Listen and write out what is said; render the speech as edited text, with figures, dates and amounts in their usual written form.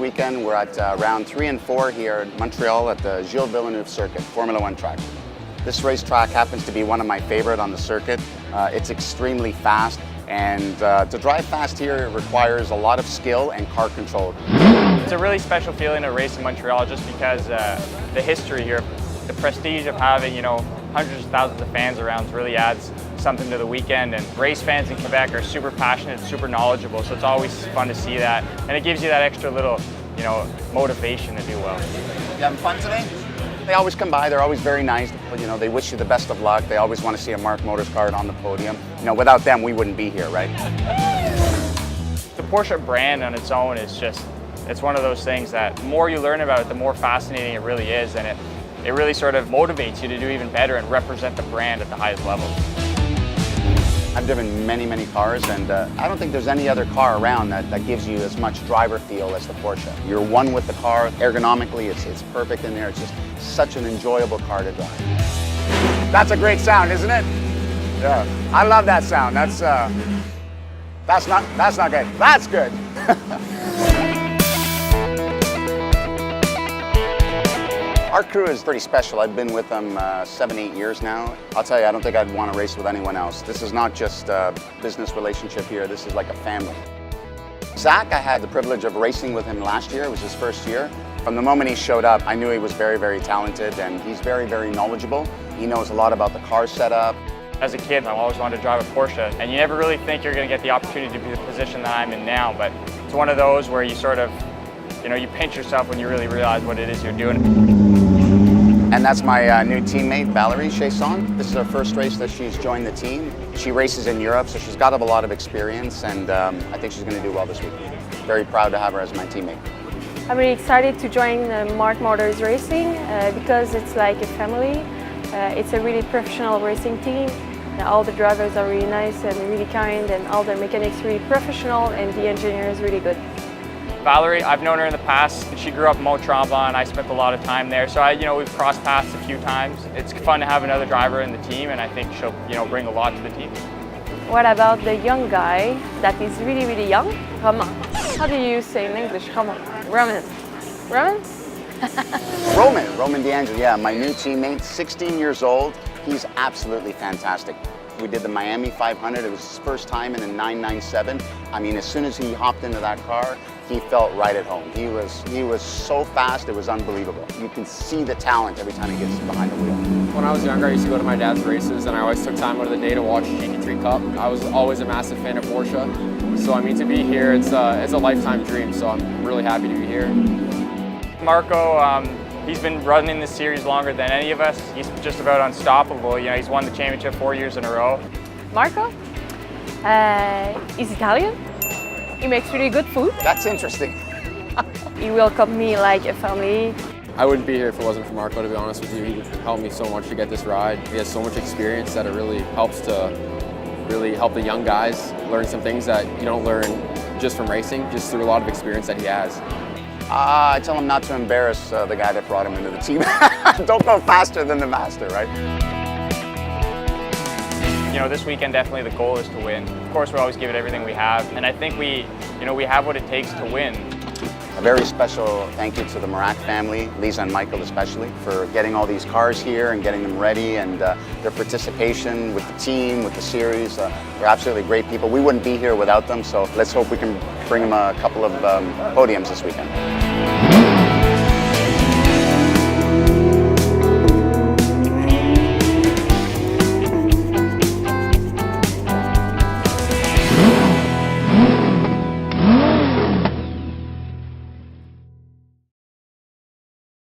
weekend. We're at round 3 and 4 here in Montreal at the Gilles Villeneuve circuit, Formula 1 track. This racetrack happens to be one of my favorite on the circuit. It's extremely fast, and to drive fast here requires a lot of skill and car control. It's a really special feeling to race in Montreal just because the history here, the prestige of having, hundreds of thousands of fans around really adds something to the weekend. And race fans in Quebec are super passionate, super knowledgeable, so it's always fun to see that. And it gives you that extra little, motivation, if you will. You having fun today? They always come by, they're always very nice. They wish you the best of luck. They always want to see a Mark Motors car on the podium. Without them, we wouldn't be here, right? The Porsche brand on its own is it's one of those things that the more you learn about it, the more fascinating it really is. And it really sort of motivates you to do even better and represent the brand at the highest level. I've driven many, many cars, and I don't think there's any other car around that gives you as much driver feel as the Porsche. You're one with the car. Ergonomically, it's perfect in there. It's just such an enjoyable car to drive. That's a great sound, isn't it? Yeah, I love that sound. That's not good. That's good. Our crew is pretty special. I've been with them 7-8 years now. I'll tell you, I don't think I'd want to race with anyone else. This is not just a business relationship here. This is like a family. Zach, I had the privilege of racing with him last year. It was his first year. From the moment he showed up, I knew he was very, very talented, and he's very, very knowledgeable. He knows a lot about the car setup. As a kid, I always wanted to drive a Porsche, and you never really think you're going to get the opportunity to be in the position that I'm in now, but it's one of those where you sort of, you pinch yourself when you really realize what it is you're doing. And that's my new teammate, Valerie Chiasson. This is her first race that she's joined the team. She races in Europe, so she's got a lot of experience, and I think she's going to do well this week. Very proud to have her as my teammate. I'm really excited to join Mark Motors Racing because it's like a family. It's a really professional racing team. All the drivers are really nice and really kind, and all the mechanics really professional, and the engineer is really good. Valerie, I've known her in the past. She grew up in Montreal, and I spent a lot of time there. So we've crossed paths a few times. It's fun to have another driver in the team, and I think she'll, bring a lot to the team. What about the young guy that is really, really young? Roman. How do you say in English? Roman. Roman. Roman? Roman D'Angelo, yeah, my new teammate, 16 years old. He's absolutely fantastic. We did the Miami 500. It was his first time in a 997. I mean, as soon as he hopped into that car, he felt right at home. He was so fast, it was unbelievable. You can see the talent every time he gets behind the wheel. When I was younger, I used to go to my dad's races, and I always took time out of the day to watch GT3 Cup. I was always a massive fan of Porsche. So to be here, it's a lifetime dream, so I'm really happy to be here. Marco, he's been running this series longer than any of us. He's just about unstoppable. He's won the championship 4 years in a row. Marco? He's Italian. He makes really good food. That's interesting. He welcomed me like a family. I wouldn't be here if it wasn't for Marco, to be honest with you. He helped me so much to get this ride. He has so much experience that it really helps to help the young guys learn some things that you don't learn just from racing, just through a lot of experience that he has. I tell him not to embarrass the guy that brought him into the team. Don't go faster than the master, right? This weekend definitely the goal is to win. Of course, we always give it everything we have, and I think we have what it takes to win. A very special thank you to the Marak family, Lisa and Michael especially, for getting all these cars here and getting them ready, and their participation with the team, with the series. They're absolutely great people. We wouldn't be here without them, so let's hope we can bring them a couple of podiums this weekend.